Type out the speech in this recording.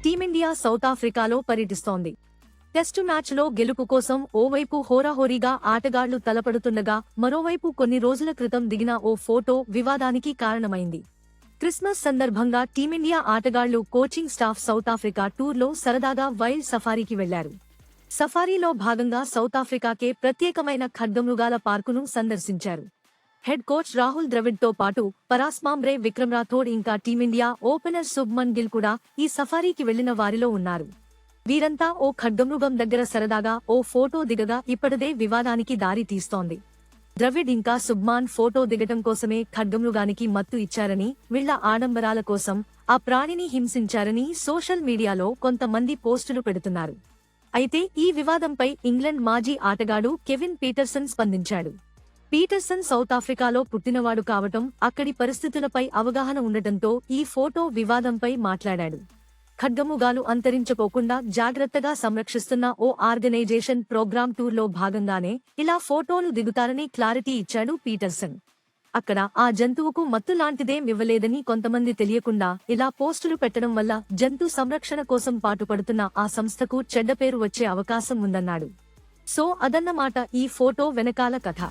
Team India south ఆఫ్రికాలో పర్యటిస్తోంది. Test మ్యాచ్లో గెలుపు కోసం ఓవైపు హోరాహోరీగా ఆటగాళ్లు తలపడుతుండగా మరోవైపు కొన్ని రోజుల క్రితం దిగిన ఓ ఫోటో వివాదానికి కారణమైంది. క్రిస్మస్ సందర్భంగా టీమిండియా ఆటగాళ్లు కోచింగ్ స్టాఫ్ సౌత్ ఆఫ్రికా టూర్లో సరదాగా వైల్డ్ సఫారీకి వెళ్లారు. సఫారీలో భాగంగా సౌత్ ఆఫ్రికాకే ప్రత్యేకమైన ఖడ్గమృగాల పార్కును సందర్శించారు. హెడ్ కోచ్ రాహుల్ ద్రవిడ్తో పాటు పరాస్మాంబ్రే, విక్రమ్ రాథోడ్ ఇంకా టీమిండియా ఓపెనర్ శుభ్మన్ గిల్ కూడా ఈ సఫారీకి వెళ్లిన వారిలో ఉన్నారు. వీరంతా ఓ ఖడ్గమృగం దగ్గర సరదాగా ఓ ఫోటో దిగగా ఇప్పటిదే వివాదానికి దారి తీస్తోంది. ద్రవిడ్ ఇంకా శుభ్మాన్ ఫోటో దిగటం కోసమే ఖడ్గమృగానికి మత్తు ఇచ్చారని, వీళ్ల ఆడంబరాల కోసం ఆ ప్రాణిని హింసించారని సోషల్ మీడియాలో కొంతమంది పోస్టులు పెడుతున్నారు. అయితే ఈ వివాదంపై ఇంగ్లండ్ మాజీ ఆటగాడు కెవిన్ పీటర్సన్ స్పందించాడు. పీటర్సన్ సౌత్ ఆఫ్రికాలో పుట్టినవాడు కావటం, అక్కడి పరిస్థితులపై అవగాహన ఉండటంతో ఈ ఫోటో వివాదంపై మాట్లాడాడు. ఖడ్గమృగాలు అంతరించుకోకుండా జాగ్రత్తగా సంరక్షిస్తున్న ఓ ఆర్గనైజేషన్ ప్రోగ్రామ్ టూర్లో భాగంగానే ఇలా ఫోటోలు దిగుతారని క్లారిటీ ఇచ్చాడు పీటర్సన్. అక్కడ ఆ జంతువుకు మత్తు లాంటిదేం ఇవ్వలేదని, కొంతమంది తెలియకుండా ఇలా పోస్టులు పెట్టడం వల్ల జంతు సంరక్షణ కోసం పాటుపడుతున్న ఆ సంస్థకు చెడ్డ పేరు వచ్చే అవకాశం ఉందన్నాడు. సో అదన్నమాట ఈ ఫోటో వెనకాల కథ.